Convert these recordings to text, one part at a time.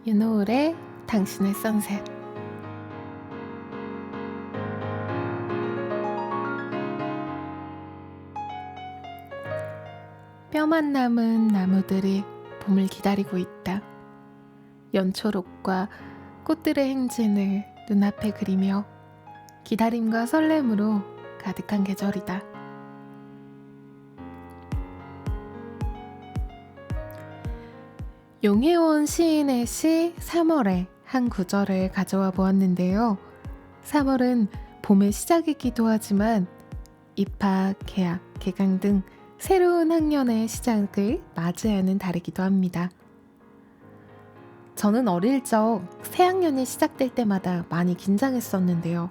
윤호울의 당신의 선셋. 뼈만 남은 나무들이 봄을 기다리고 있다. 연초록과 꽃들의 행진을 눈앞에 그리며 기다림과 설렘으로 가득한 계절이다. 용혜원 시인의 시 3월의 한 구절을 가져와 보았는데요. 3월은 봄의 시작이기도 하지만 입학, 개학, 개강 등 새로운 학년의 시작을 맞이하는 달이기도 합니다. 저는 어릴 적 새학년이 시작될 때마다 많이 긴장했었는데요.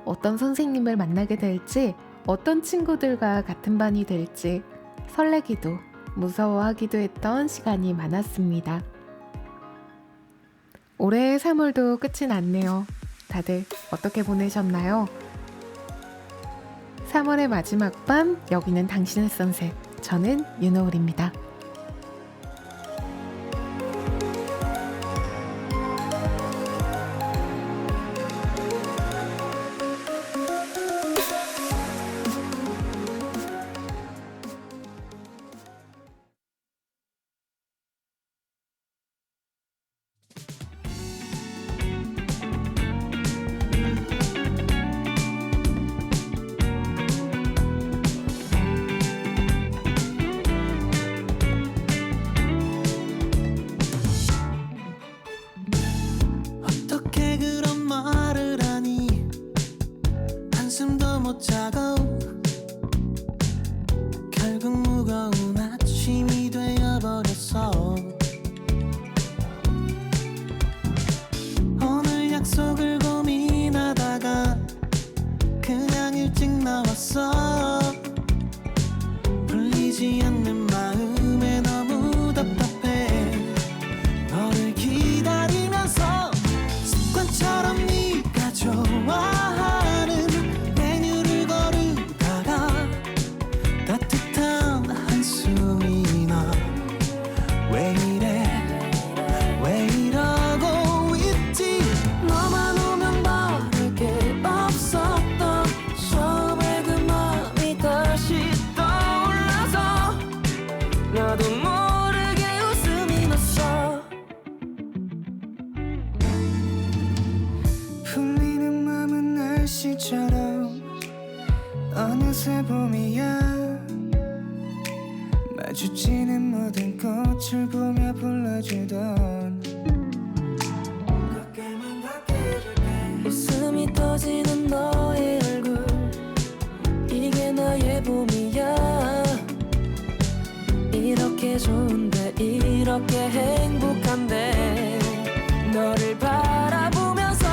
어떤 선생님을 만나게 될지, 어떤 친구들과 같은 반이 될지 설레기도 무서워하기도 했던 시간이 많았습니다. 올해의 3월도 끝이 났네요. 다들 어떻게 보내셨나요? 3월의 마지막 밤, 여기는 당신의 선셋. 저는 윤호울입니다. 어떻게 그런 말을 하니 한숨도 못 자고 결국 무거운 아침이 되어버렸어. 오늘 약속을 고민하다가 그냥 일찍 나왔어. 풀리지 않는 마음에 너무 답답해. 너를 기다리면서 습관처럼 네가 좋아하는 메뉴를 고르다가 따뜻한 한숨이 나. 왜 이래 왜 이러고 있지. 너만 오면 바를 게 없었던 처음에 그 맘이 다시 떠올라서 나도 모르게 웃음이 났어. 풀리는 맘은 날씨처럼 어느새 봄이야. 마주치는 모든 꽃을 보며 불러주던 웃음이 터지는 너의 얼굴, 이게 나의 봄이야. 이렇게 좋은데 이렇게 행복한데 너를 바라보면서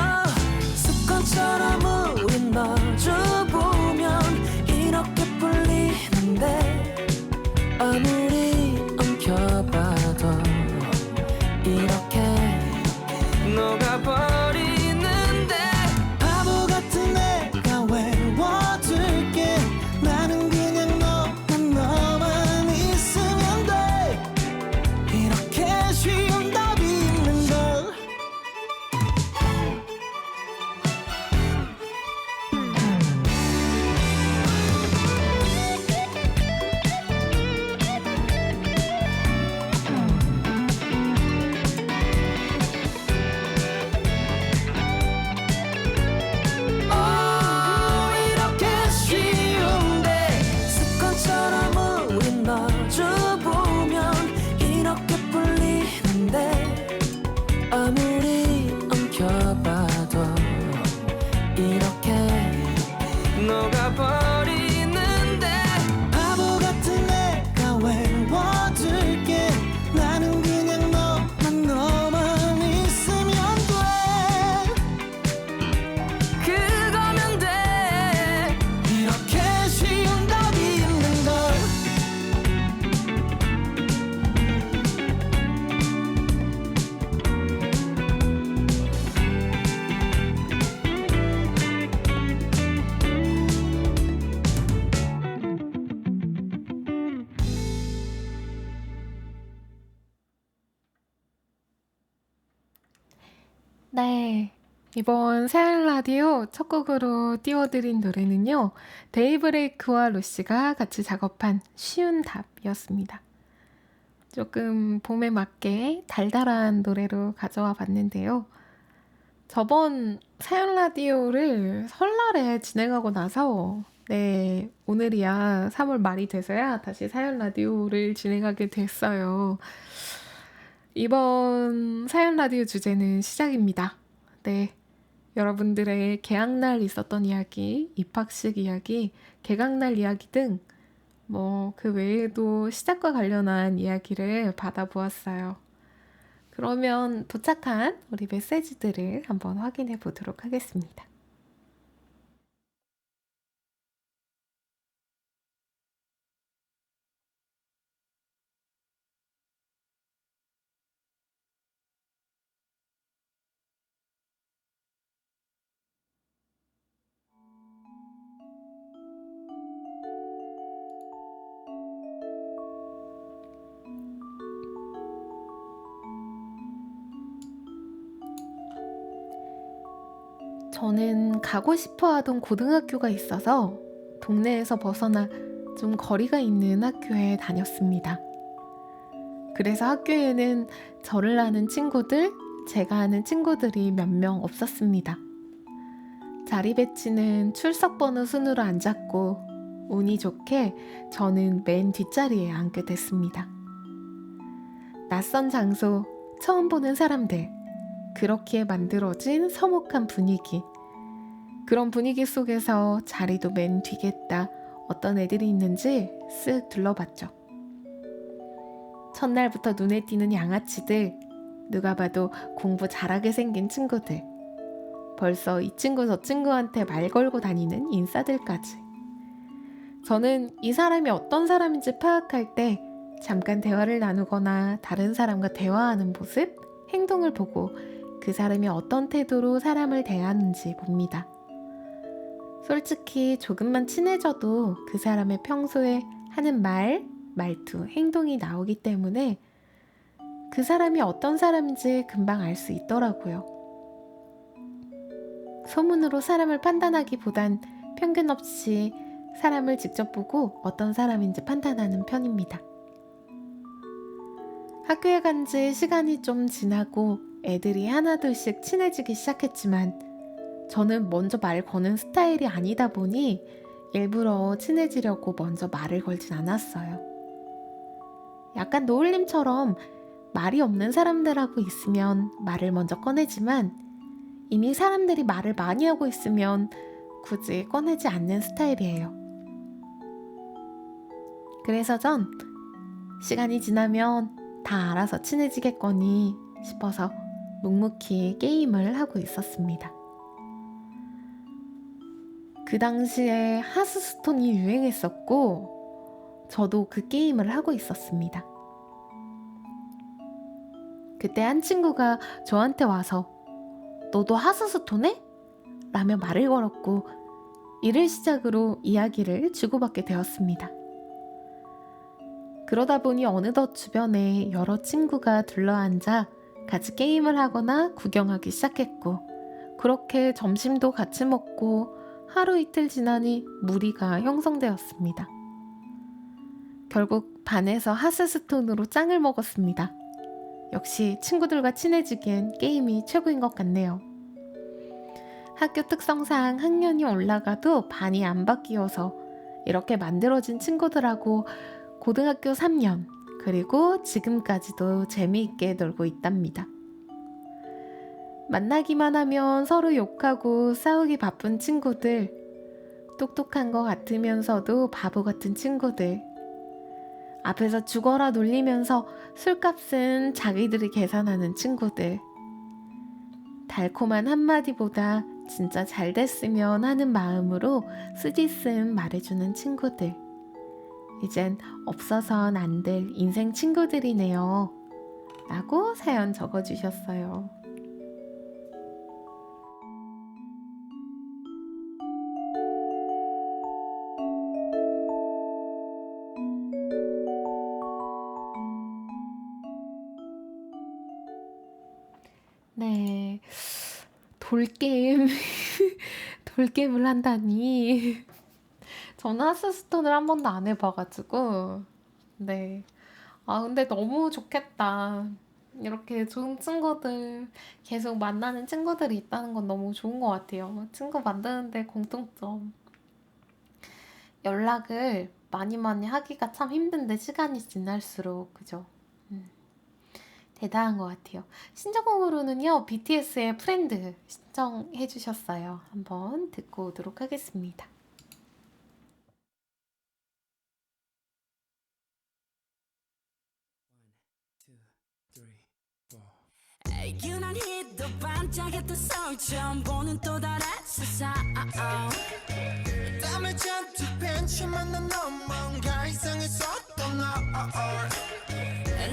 습관처럼 우린 마주보면 이렇게 풀리는데 아무리 엉켜봐도 이렇게 녹아버리는데 바보 같은 내 네. 이번 새할 라디오 첫 곡으로 띄워드린 노래는요, 데이브레이크와 루시가 같이 작업한 쉬운 답이었습니다. 조금 봄에 맞게 달달한 노래로 가져와 봤는데요. 저번 사연 라디오를 설날에 진행하고 나서, 네, 오늘이야 3월 말이 돼서야 다시 사연 라디오를 진행하게 됐어요. 이번 사연 라디오 주제는 시작입니다. 네, 여러분들의 개학날 있었던 이야기, 입학식 이야기, 개강날 이야기 등 그 외에도 시작과 관련한 이야기를 받아보았어요. 그러면 도착한 우리 메시지들을 한번 확인해 보도록 하겠습니다. 저는 가고 싶어 하던 고등학교가 있어서 동네에서 벗어나 좀 거리가 있는 학교에 다녔습니다. 그래서 학교에는 저를 아는 친구들, 제가 아는 친구들이 몇 명 없었습니다. 자리 배치는 출석 번호 순으로 앉았고 운이 좋게 저는 맨 뒷자리에 앉게 됐습니다. 낯선 장소, 처음 보는 사람들, 그렇기에 만들어진 서먹한 분위기. 그런 분위기 속에서 자리도 맨 뒤겠다 어떤 애들이 있는지 쓱 둘러봤죠. 첫날부터 눈에 띄는 양아치들, 누가 봐도 공부 잘하게 생긴 친구들, 벌써 이 친구 저 친구한테 말 걸고 다니는 인싸들까지. 저는 이 사람이 어떤 사람인지 파악할 때 잠깐 대화를 나누거나 다른 사람과 대화하는 모습, 행동을 보고 그 사람이 어떤 태도로 사람을 대하는지 봅니다. 솔직히 조금만 친해져도 그 사람의 평소에 하는 말, 말투, 행동이 나오기 때문에 그 사람이 어떤 사람인지 금방 알 수 있더라고요. 소문으로 사람을 판단하기보단 편견 없이 사람을 직접 보고 어떤 사람인지 판단하는 편입니다. 학교에 간 지 시간이 좀 지나고 애들이 하나둘씩 친해지기 시작했지만 저는 먼저 말 거는 스타일이 아니다 보니 일부러 친해지려고 먼저 말을 걸진 않았어요. 약간 노을님처럼 말이 없는 사람들하고 있으면 말을 먼저 꺼내지만 이미 사람들이 말을 많이 하고 있으면 굳이 꺼내지 않는 스타일이에요. 그래서 전 시간이 지나면 다 알아서 친해지겠거니 싶어서 묵묵히 게임을 하고 있었습니다. 그 당시에 하스스톤이 유행했었고 저도 그 게임을 하고 있었습니다. 그때 한 친구가 저한테 와서 너도 하스스톤 해? 라며 말을 걸었고 이를 시작으로 이야기를 주고받게 되었습니다. 그러다 보니 어느덧 주변에 여러 친구가 둘러앉아 같이 게임을 하거나 구경하기 시작했고 그렇게 점심도 같이 먹고 하루 이틀 지나니 무리가 형성되었습니다. 결국 반에서 하스스톤으로 짱을 먹었습니다. 역시 친구들과 친해지기엔 게임이 최고인 것 같네요. 학교 특성상 학년이 올라가도 반이 안 바뀌어서 이렇게 만들어진 친구들하고 고등학교 3년 그리고 지금까지도 재미있게 놀고 있답니다. 만나기만 하면 서로 욕하고 싸우기 바쁜 친구들, 똑똑한 것 같으면서도 바보 같은 친구들, 앞에서 죽어라 놀리면서 술값은 자기들이 계산하는 친구들, 달콤한 한마디보다 진짜 잘 됐으면 하는 마음으로 쓰디쓴 말해주는 친구들, 이젠 없어선 안 될 인생 친구들이네요 라고 사연 적어주셨어요. 네, 돌게임 돌게임을 한다니. 저는 하스스톤을 한 번도 안 해봐가지고. 네. 아, 근데 너무 좋겠다. 이렇게 좋은 친구들, 계속 만나는 친구들이 있다는 건 너무 좋은 것 같아요. 친구 만드는데 공통점. 연락을 많이 많이 하기가 참 힘든데 시간이 지날수록, 그죠? 음, 대단한 것 같아요. 신청곡으로는요, BTS의 프렌드 신청해 주셨어요. 한번 듣고 오도록 하겠습니다. 유난히 더 반짝였던 서울 처음 보는 또 다른 세상 땀을 잔뜩 벤치만 난 너무 뭔가 이상했었던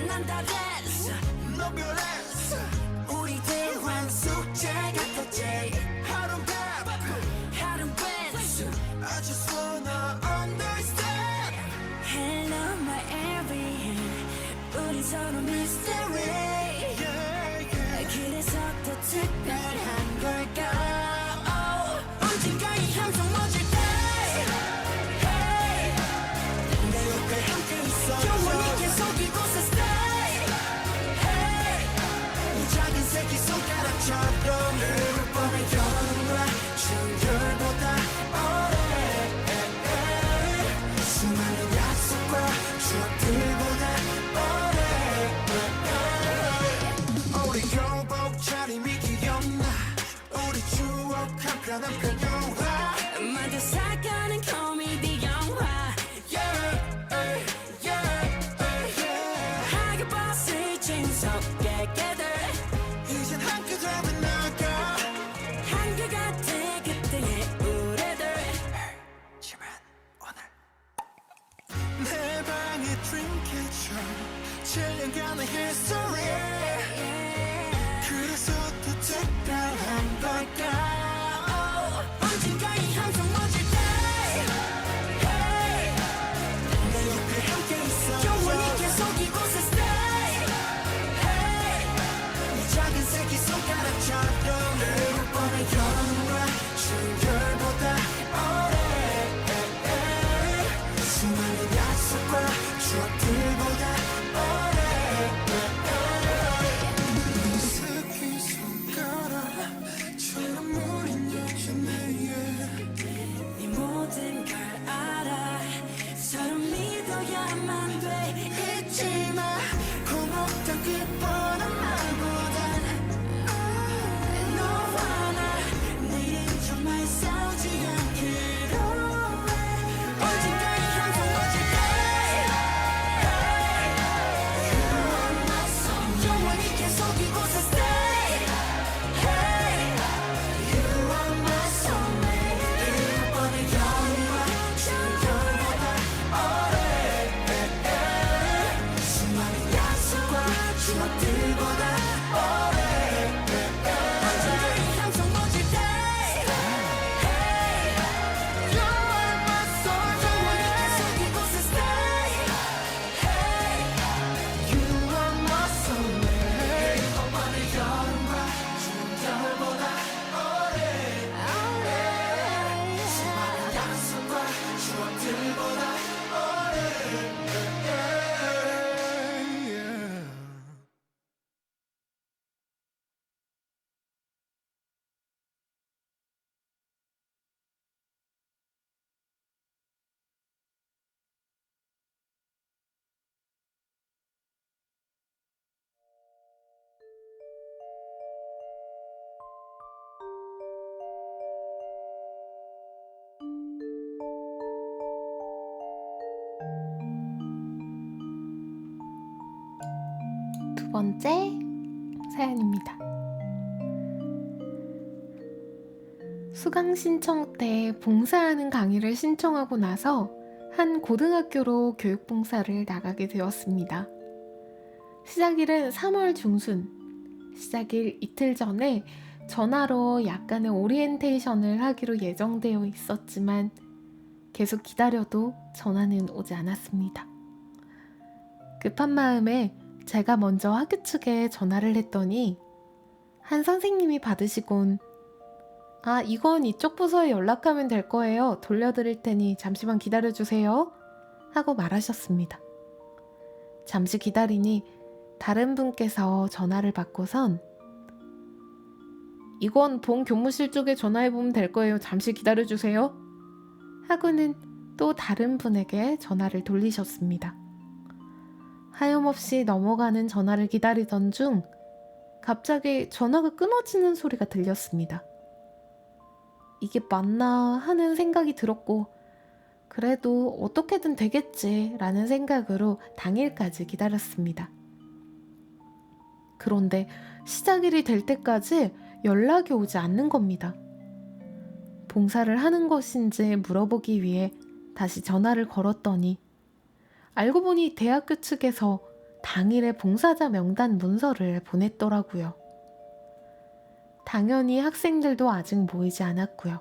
난 다랬어 너 별했어 우리 대화는 숙제 같았지 하루는 바쁘 하루는 벤츠 I just wanna understand Hello my everything 우리 서로 mystery 그래서 더 특별한 걸까 언젠가 이 함성 멎을 때 hey, 내 옆에 함께 있어 영원히 계속 이곳에 stay hey, 이 작은 새끼 손가락처럼 흐를 뻔한 여름과 추운 겨울보다 오래 수많은 약속과 추억들보다 우리 교복 차림이 기억나 우리 추억 한편한 평영화 만들 살가는 코미디 영화 하게 봤을 재밌었게 깨들 이젠 한끗 잡은 나가 한결같아 그때의 우리들 지만 오늘 내 방의 드림캐쳐 7년간의 history 그래서 더 특별한 걸까 언젠가 이 함성 멎을 때 hey, 내 옆에 함께 있어 영원히 계속 이곳에 stay hey, 이 작은 새끼 손가락처럼 흐를 뻔한 여름과 추운 겨울보다 오래 수많은 약속과 추억들보다 네 모든 걸 알아 서로 믿어야만 돼 잊지마 고맙던 그 뻔한 말보단 너와 나 내일은 정말 싸우지 않기로 해 언젠가 이 함성 멎을 때 You are my song 영원히 계속 이곳에 stay hey, You are my soulmate 이번에 여름과 추운 겨울보다 오래 수많은 약속과 추억들보다 오래 언젠가 이 함성 멎을 때 hey, You are my soul 영원히 계속 이곳에 stay hey, You are my soulmate 이번에 여름과 추운 겨울보다 수많은 약속과 추억들보다 오래 두 번째 사연입니다. 수강 신청 때 봉사하는 강의를 신청하고 나서 한 고등학교로 교육봉사를 나가게 되었습니다. 시작일은 3월 중순, 시작일 이틀 전에 전화로 약간의 오리엔테이션을 하기로 예정되어 있었지만 계속 기다려도 전화는 오지 않았습니다. 급한 마음에 제가 먼저 학교 측에 전화를 했더니 한 선생님이 받으시곤 아, 이건 이쪽 부서에 연락하면 될 거예요. 돌려드릴 테니 잠시만 기다려주세요. 하고 말하셨습니다. 잠시 기다리니 다른 분께서 전화를 받고선 이건 본 교무실 쪽에 전화해보면 될 거예요. 잠시 기다려주세요. 하고는 또 다른 분에게 전화를 돌리셨습니다. 하염없이 넘어가는 전화를 기다리던 중 갑자기 전화가 끊어지는 소리가 들렸습니다. 이게 맞나 하는 생각이 들었고 그래도 어떻게든 되겠지 라는 생각으로 당일까지 기다렸습니다. 그런데 시작일이 될 때까지 연락이 오지 않는 겁니다. 봉사를 하는 것인지 물어보기 위해 다시 전화를 걸었더니 알고 보니 대학교 측에서 당일에 봉사자 명단 문서를 보냈더라고요. 당연히 학생들도 아직 모이지 않았고요.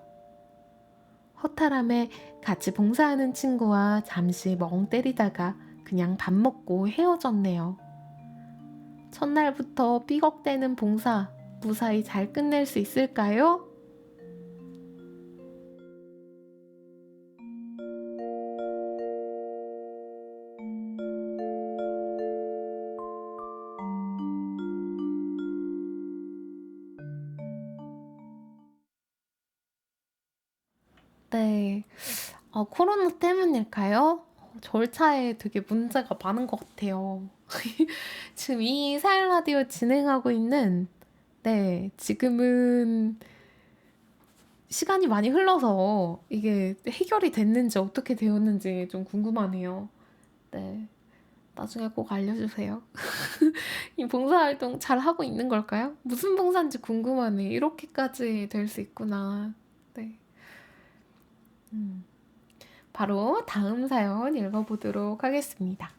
허탈함에 같이 봉사하는 친구와 잠시 멍 때리다가 그냥 밥 먹고 헤어졌네요. 첫날부터 삐걱대는 봉사 무사히 잘 끝낼 수 있을까요? 네, 코로나 때문일까요? 절차에 되게 문제가 많은 것 같아요. 지금 이 사일 라디오 진행하고 있는, 네, 지금은 시간이 많이 흘러서 이게 해결이 됐는지 어떻게 되었는지 좀 궁금하네요. 네, 나중에 꼭 알려주세요. 이 봉사활동 잘 하고 있는 걸까요? 무슨 봉사인지 궁금하네. 이렇게까지 될 수 있구나. 네. 바로 다음 사연 읽어보도록 하겠습니다.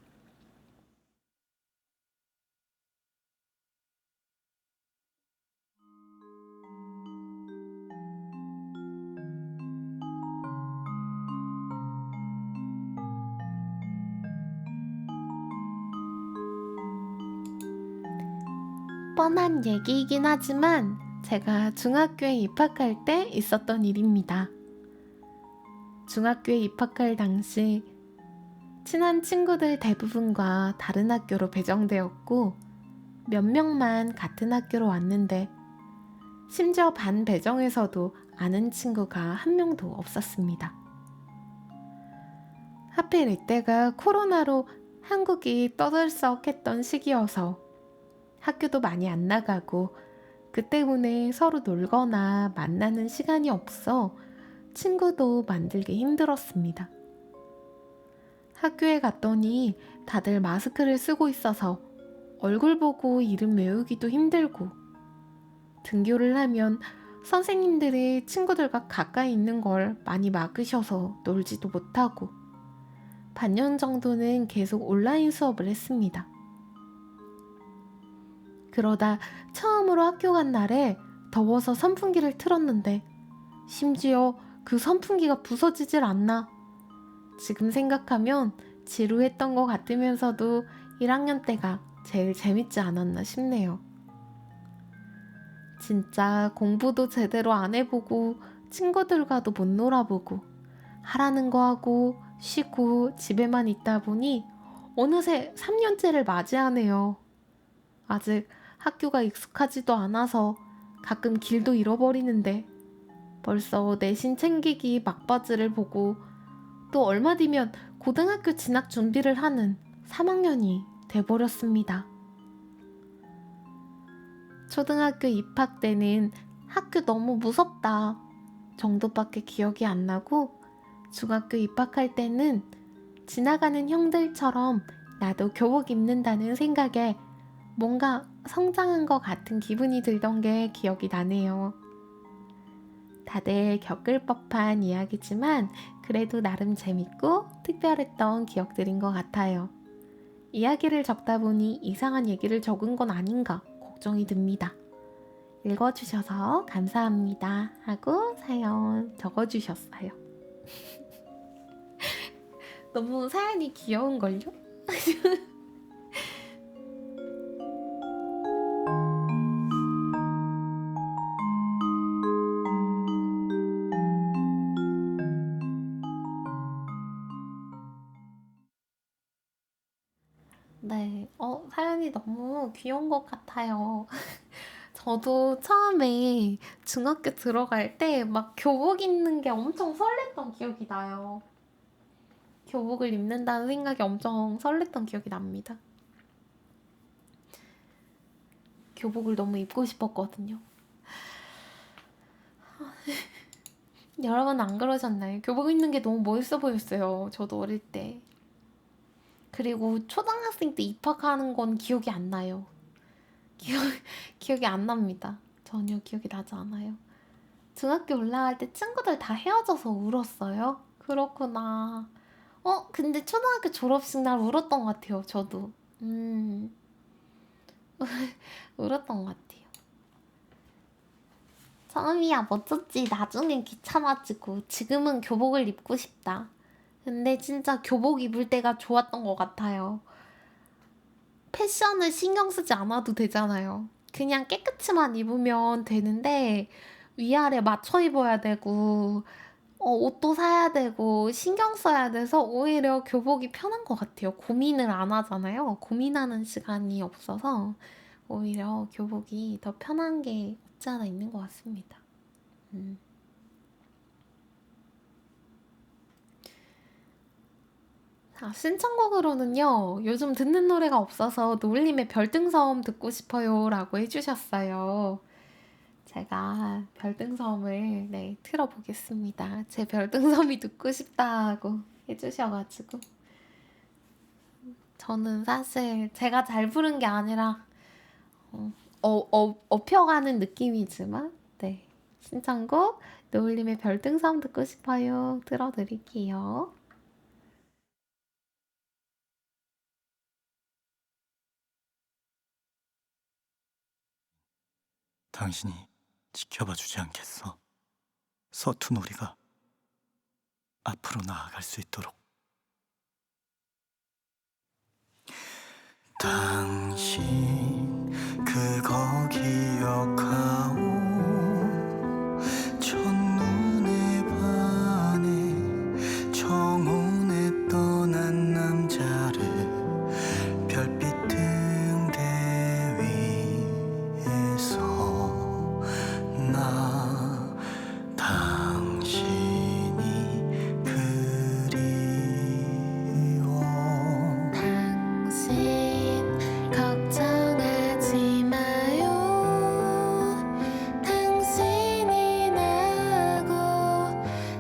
뻔한 얘기이긴 하지만 제가 중학교에 입학할 때 있었던 일입니다. 중학교에 입학할 당시 친한 친구들 대부분과 다른 학교로 배정되었고 몇 명만 같은 학교로 왔는데 심지어 반 배정에서도 아는 친구가 한 명도 없었습니다. 하필 이때가 코로나로 한국이 떠들썩했던 시기여서 학교도 많이 안 나가고 그 때문에 서로 놀거나 만나는 시간이 없어 친구도 만들기 힘들었습니다. 학교에 갔더니 다들 마스크를 쓰고 있어서 얼굴 보고 이름 외우기도 힘들고 등교를 하면 선생님들이 친구들과 가까이 있는 걸 많이 막으셔서 놀지도 못하고 반년 정도는 계속 온라인 수업을 했습니다. 그러다 처음으로 학교 간 날에 더워서 선풍기를 틀었는데 심지어 그 선풍기가 부서지질 않나. 지금 생각하면 지루했던 것 같으면서도 1학년 때가 제일 재밌지 않았나 싶네요. 진짜 공부도 제대로 안 해보고 친구들과도 못 놀아보고 하라는 거 하고 쉬고 집에만 있다 보니 어느새 3년째를 맞이하네요. 아직 학교가 익숙하지도 않아서 가끔 길도 잃어버리는데 벌써 내신 챙기기 막바지를 보고 또 얼마 뒤면 고등학교 진학 준비를 하는 3학년이 돼버렸습니다. 초등학교 입학 때는 학교 너무 무섭다 정도밖에 기억이 안 나고 중학교 입학할 때는 지나가는 형들처럼 나도 교복 입는다는 생각에 뭔가 성장한 것 같은 기분이 들던 게 기억이 나네요. 다들 겪을 법한 이야기지만 그래도 나름 재밌고 특별했던 기억들인 것 같아요. 이야기를 적다 보니 이상한 얘기를 적은 건 아닌가 걱정이 듭니다. 읽어주셔서 감사합니다 하고 사연 적어주셨어요. 너무 사연이 귀여운걸요? 네, 사연이 너무 귀여운 것 같아요. 저도 처음에 중학교 들어갈 때 막 교복 입는 게 엄청 설렜던 기억이 나요. 교복을 입는다는 생각이 엄청 설렜던 기억이 납니다. 교복을 너무 입고 싶었거든요. 여러분 안 그러셨나요? 교복 입는 게 너무 멋있어 보였어요. 저도 어릴 때. 그리고 초등학생 때 입학하는 건 기억이 안 나요. 기억이 안 납니다. 전혀 기억이 나지 않아요. 중학교 올라갈 때 친구들 다 헤어져서 울었어요? 그렇구나. 근데 초등학교 졸업식 날 울었던 것 같아요, 저도. 울었던 것 같아요. 처음이야 멋졌지. 나중엔 귀찮아지고 지금은 교복을 입고 싶다. 근데 진짜 교복 입을 때가 좋았던 것 같아요. 패션을 신경 쓰지 않아도 되잖아요. 그냥 깨끗이만 입으면 되는데 위아래 맞춰 입어야 되고 옷도 사야 되고 신경 써야 돼서 오히려 교복이 편한 것 같아요. 고민을 안 하잖아요. 고민하는 시간이 없어서 오히려 교복이 더 편한 게 없지 않아 있는 것 같습니다. 자, 신청곡으로는요, 요즘 듣는 노래가 없어서 노을님의 별등섬 듣고 싶어요 라고 해주셨어요. 제가 별등섬을 네, 틀어보겠습니다. 제 별등섬이 듣고 싶다고 해주셔가지고. 저는 사실 제가 잘 부른 게 아니라 업혀가는 느낌이지만 네, 신청곡 노을님의 별등섬 듣고 싶어요 틀어드릴게요. 당신이 지켜봐 주지 않겠어? 서툰 우리가 앞으로 나아갈 수 있도록. 당신 그거 기억하오? 첫눈에 반해 청혼에 떠난 남자를 별빛 등대 위에서 나 당신이 그리워. 당신 걱정하지 마요. 당신이 나고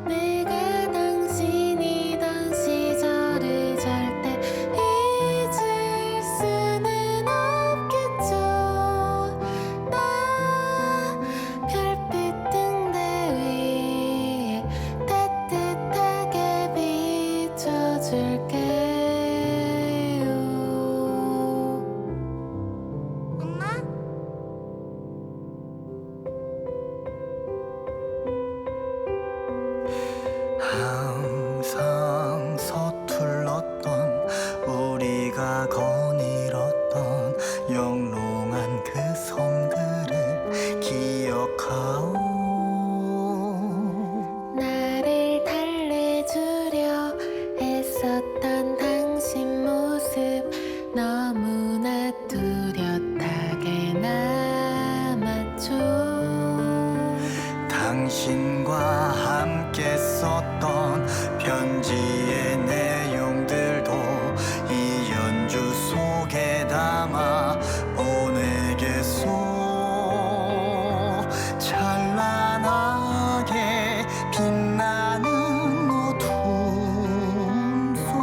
내가 당신이던 시절을 절대 잊을 수는 없겠죠. 나 별빛 등대 위에 따뜻하게 비춰줄게요. 엄마? 항상 서툴렀던 우리가 거닐었던 영롱한 그 섬들을 기억하오. 나를 달래주려 애썼던 당신 모습 너무나 뚜렷하게 남았죠. 당신과 함께 썼던 편지의 내용들도 이 연주 속에 담아 보내겠소. 찬란하게 빛나는 어둠 속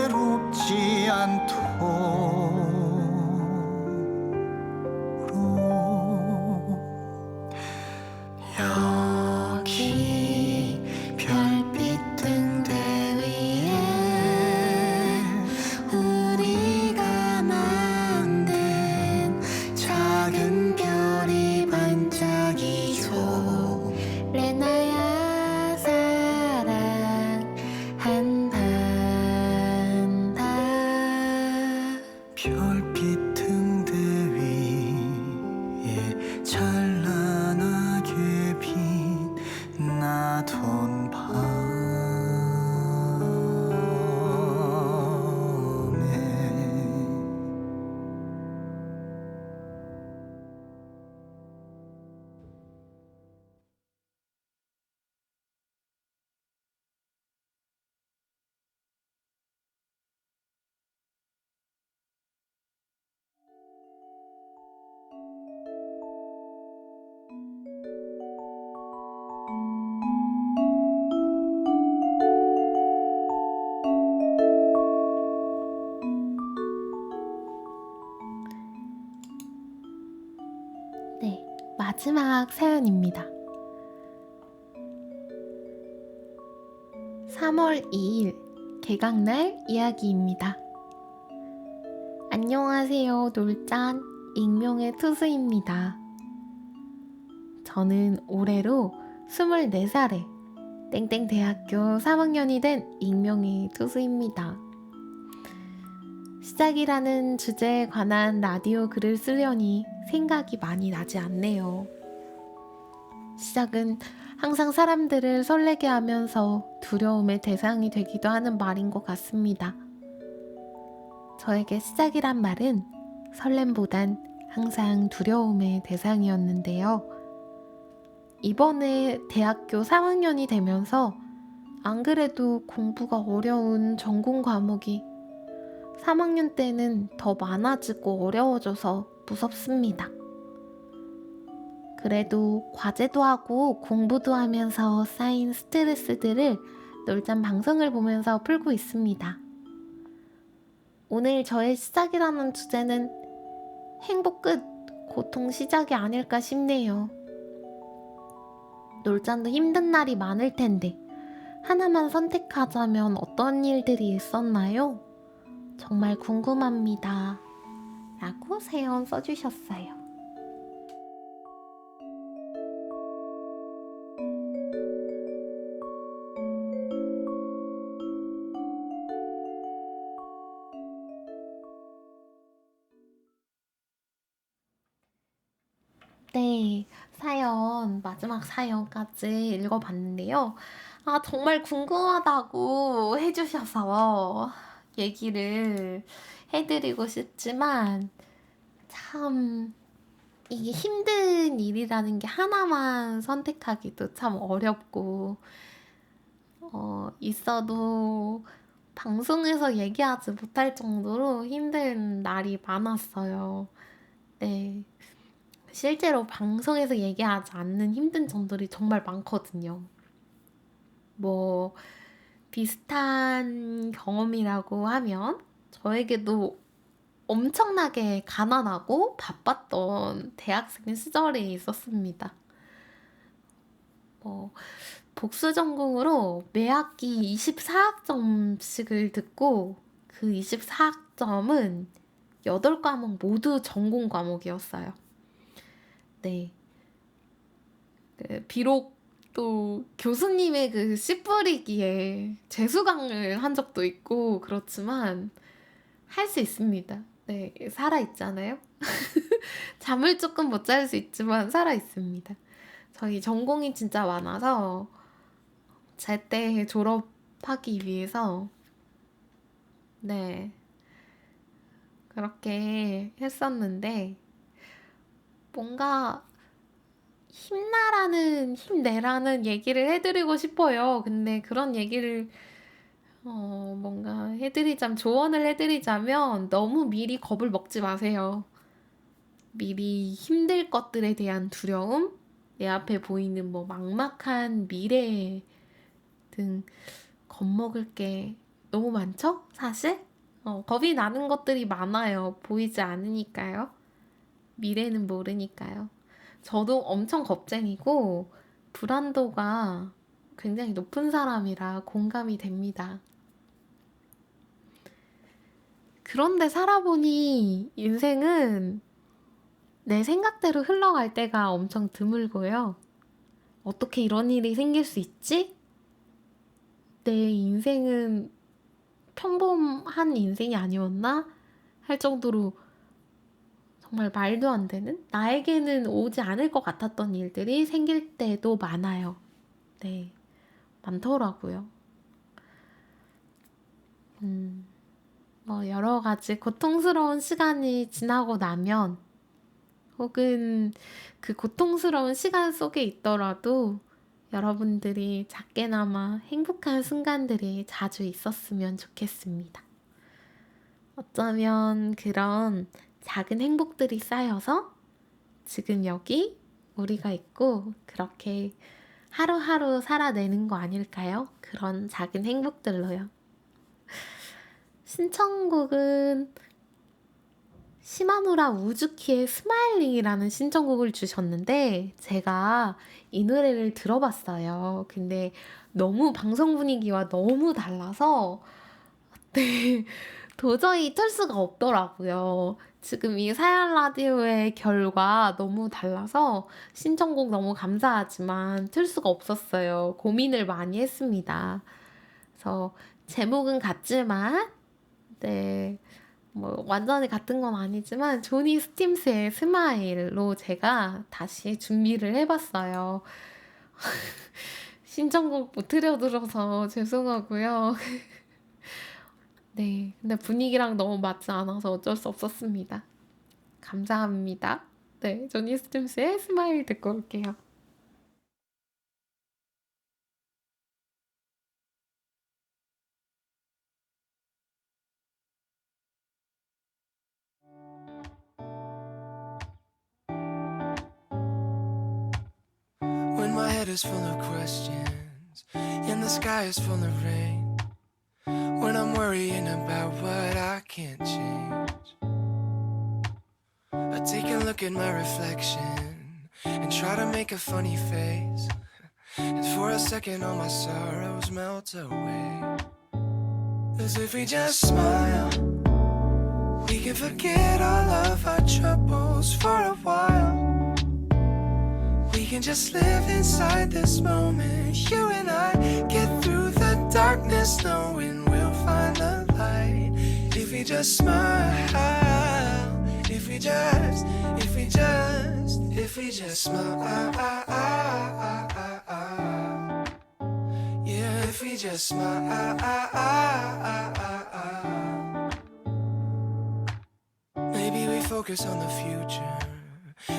외롭지 않도록. 여기 마지막 사연입니다. 3월 2일 개강날 이야기입니다. 안녕하세요, 놀짠. 익명의 투수입니다. 저는 올해로 24살에 땡땡대학교 3학년이 된 익명의 투수입니다. 시작이라는 주제에 관한 라디오 글을 쓰려니 생각이 많이 나지 않네요. 시작은 항상 사람들을 설레게 하면서 두려움의 대상이 되기도 하는 말인 것 같습니다. 저에게 시작이란 말은 설렘보단 항상 두려움의 대상이었는데요. 이번에 대학교 3학년이 되면서 안 그래도 공부가 어려운 전공 과목이 3학년 때는 더 많아지고 어려워져서 무섭습니다. 그래도 과제도 하고 공부도 하면서 쌓인 스트레스들을 놀잔 방송을 보면서 풀고 있습니다. 오늘 저의 시작이라는 주제는 행복 끝, 고통 시작이 아닐까 싶네요. 놀잔도 힘든 날이 많을 텐데 하나만 선택하자면 어떤 일들이 있었나요? 정말 궁금합니다. 라고 사연 써주셨어요. 네, 마지막 사연까지 읽어봤는데요. 정말 궁금하다고 해주셔서 얘기를 해드리고 싶지만, 참, 이게 힘든 일이라는 게 하나만 선택하기도 참 어렵고, 있어도 방송에서 얘기하지 못할 정도로 힘든 날이 많았어요. 네. 실제로 방송에서 얘기하지 않는 힘든 점들이 정말 많거든요. 뭐 비슷한 경험이라고 하면 저에게도 엄청나게 가난하고 바빴던 대학생 시절이 있었습니다. 복수 전공으로 매 학기 24학점씩을 듣고 그 24학점은 8과목 모두 전공 과목이었어요. 네. 비록 또 교수님의 그 씨 뿌리기에 재수강을 한 적도 있고 그렇지만 할 수 있습니다. 네, 살아있잖아요. 잠을 조금 못 잘 수 있지만 살아있습니다. 저희 전공이 진짜 많아서 제때 졸업하기 위해서 네, 그렇게 했었는데 뭔가 힘내라는 얘기를 해드리고 싶어요. 근데 그런 얘기를 뭔가 조언을 해드리자면 너무 미리 겁을 먹지 마세요. 미리 힘들 것들에 대한 두려움, 내 앞에 보이는 뭐 막막한 미래 등 겁먹을 게 너무 많죠? 사실? 겁이 나는 것들이 많아요. 보이지 않으니까요. 미래는 모르니까요. 저도 엄청 겁쟁이고 불안도가 굉장히 높은 사람이라 공감이 됩니다. 그런데 살아보니 인생은 내 생각대로 흘러갈 때가 엄청 드물고요. 어떻게 이런 일이 생길 수 있지? 내 인생은 평범한 인생이 아니었나? 할 정도로 정말 말도 안 되는, 나에게는 오지 않을 것 같았던 일들이 생길 때도 많아요. 네, 많더라고요. 여러 가지 고통스러운 시간이 지나고 나면 혹은 그 고통스러운 시간 속에 있더라도 여러분들이 작게나마 행복한 순간들이 자주 있었으면 좋겠습니다. 어쩌면 그런 작은 행복들이 쌓여서 지금 여기 우리가 있고 그렇게 하루하루 살아내는 거 아닐까요? 그런 작은 행복들로요. 신청곡은 시마무라 우즈키의 스마일링이라는 신청곡을 주셨는데 제가 이 노래를 들어봤어요. 근데 너무 방송 분위기와 너무 달라서 네, 도저히 틀 수가 없더라고요. 지금 이 사연 라디오의 결과 너무 달라서 신청곡 너무 감사하지만 틀 수가 없었어요. 고민을 많이 했습니다. 그래서 제목은 같지만 네, 뭐 완전히 같은 건 아니지만 조니 스팀스의 스마일로 제가 다시 준비를 해봤어요. 신청곡 못 틀어들어서 죄송하고요. 네, 근데 분위기랑 너무 맞지 않아서 어쩔 수 없었습니다. 감사합니다. 네, 조니 스팀스의 스마일 듣고 올게요. When my head is full of questions and the sky is full of rain, when I'm worrying about what I can't change, I take a look at my reflection and try to make a funny face, and for a second all my sorrows melt away. As if we just smile, we can forget all of our troubles for a while. We can just live inside this moment. You and I get through the darkness, knowing we'll find the light. If we just smile, if we just smile. Yeah, if we just smile. Maybe we focus on the future.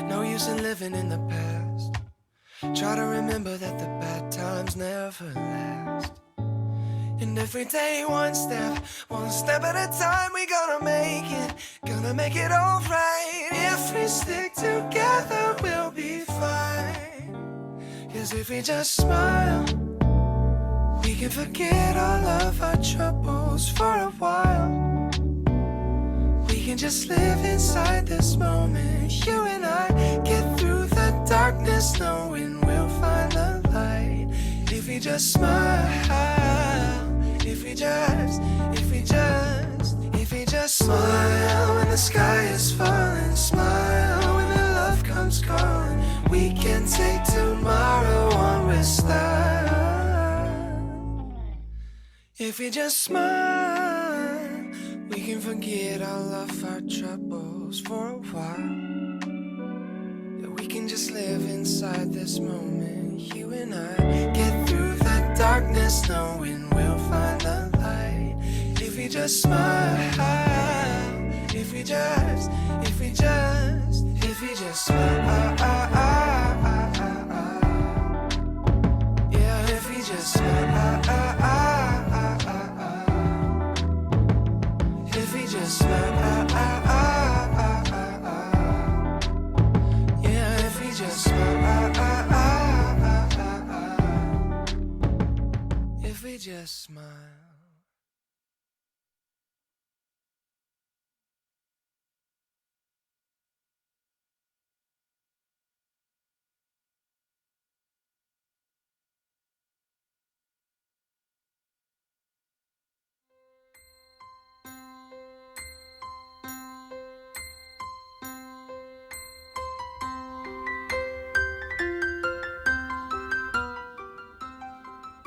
No use in living in the past. Try to remember that the bad times never last. And every day one step at a time, we gonna make it alright. If we stick together, we'll be fine. 'Cause if we just smile, we can forget all of our troubles for a while. We can just live inside this moment. You and I get through the darkness, knowing we'll find the light. If we just smile, if we just smile when the sky is falling, smile when the love comes calling. We can take tomorrow on with style. If we just smile, we can forget all of our troubles for a while. Yeah, we can just live inside this moment. You and I get through the darkness, knowing we'll find the light. If we just smile, if we just smile. Yeah, if we just smile. If we just smile, yeah, if we just smile, if we just smile.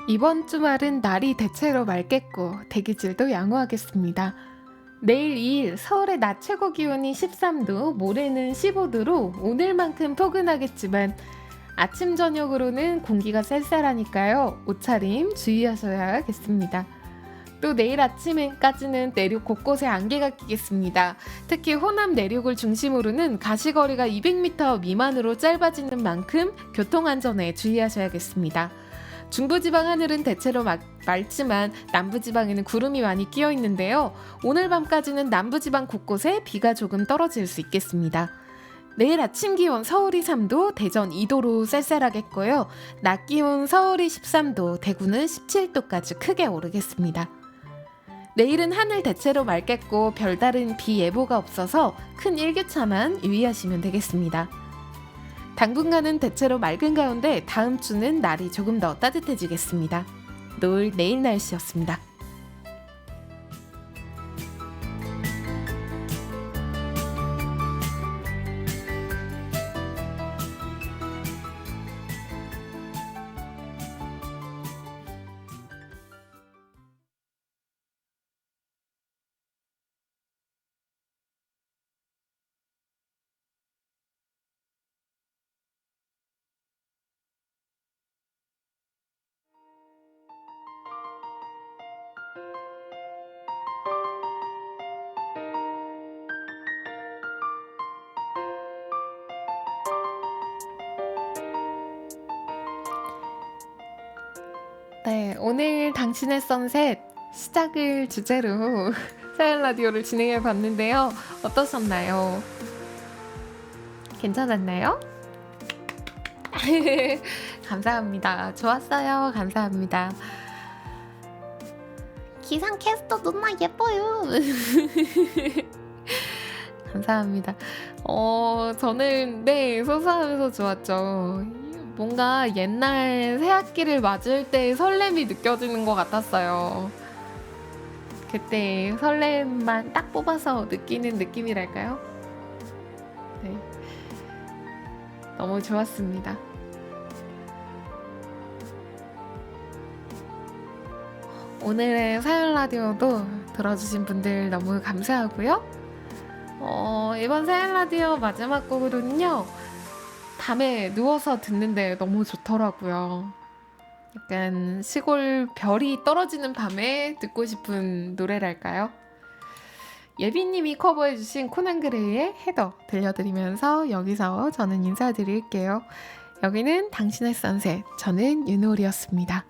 이번 주말은 날이 대체로 맑겠고 대기질도 양호하겠습니다. 내일 2일 서울의 낮 최고 기온이 13도, 모레는 15도로 오늘만큼 포근하겠지만 아침 저녁으로는 공기가 쌀쌀하니까요. 옷차림 주의하셔야겠습니다. 또 내일 아침까지는 내륙 곳곳에 안개가 끼겠습니다. 특히 호남 내륙을 중심으로는 가시거리가 200m 미만으로 짧아지는 만큼 교통안전에 주의하셔야겠습니다. 중부지방 하늘은 대체로 맑지만 남부지방에는 구름이 많이 끼어 있는데요. 오늘 밤까지는 남부지방 곳곳에 비가 조금 떨어질 수 있겠습니다. 내일 아침 기온 서울이 3도, 대전 2도로 쌀쌀하겠고요. 낮 기온 서울이 13도, 대구는 17도까지 크게 오르겠습니다. 내일은 하늘 대체로 맑겠고 별다른 비 예보가 없어서 큰 일교차만 유의하시면 되겠습니다. 당분간은 대체로 맑은 가운데 다음 주는 날이 조금 더 따뜻해지겠습니다. 노을 내일 날씨였습니다. 네, 오늘 당신의 선셋 시작을 주제로 사연 라디오를 진행해 봤는데요. 어떠셨나요? 괜찮았나요? 감사합니다. 좋았어요. 감사합니다. 기상캐스터 누나 예뻐요. 감사합니다. 저는 소소하면서 좋았죠. 뭔가 옛날 새학기를 맞을 때의 설렘이 느껴지는 것 같았어요. 그때 설렘만 딱 뽑아서 느끼는 느낌이랄까요? 네. 너무 좋았습니다. 오늘의 사연 라디오도 들어주신 분들 너무 감사하고요. 이번 사연 라디오 마지막 곡으로는요. 밤에 누워서 듣는데 너무 좋더라고요. 약간 시골 별이 떨어지는 밤에 듣고 싶은 노래랄까요? 예비님이 커버해주신 코난 그레이의 헤더 들려드리면서 여기서 저는 인사드릴게요. 여기는 당신의 선셋, 저는 윤홀이었습니다.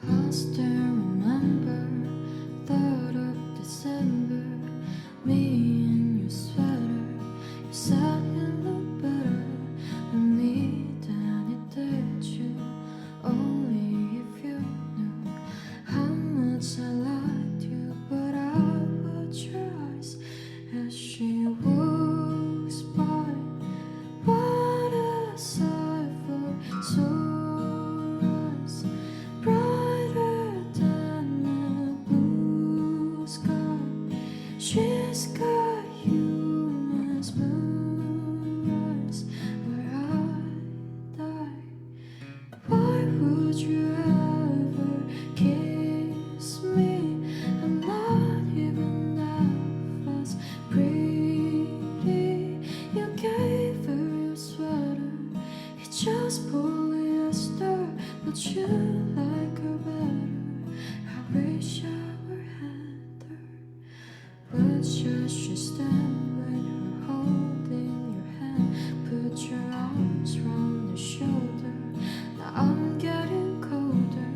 I still remember 3rd of December, me in your sweater. You said you look better than me than it did you. Only if you knew how much I liked you, but I watch your eyes as she walks by. What a sight for sore eyes, brighter than the blue sky. She's got human blue eyes where I die. Why would you ever kiss me? I'm not even half as pretty. You gave her your sweater, it's just polyester, but you like her better. I wish I were Heather, but just you stand with her holding your hand, put your arms round her shoulder. Now I'm getting colder,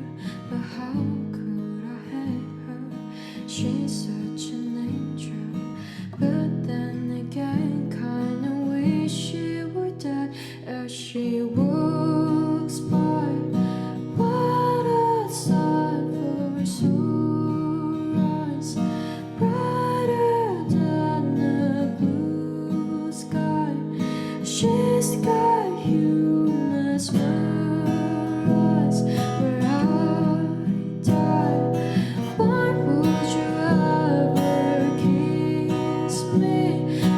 but how could I hate her? She's such an angel, but then again, kinda wish she were dead as she walks by. What a sight for sore eyes, brighter than the blue sky. She's got human eyes where I die. Why would you ever kiss me?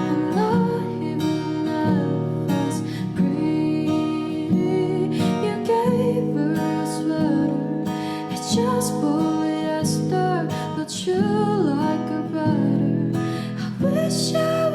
I'm not even half as pretty. You gave her a sweater, it's just polyester, but you like her better. wish I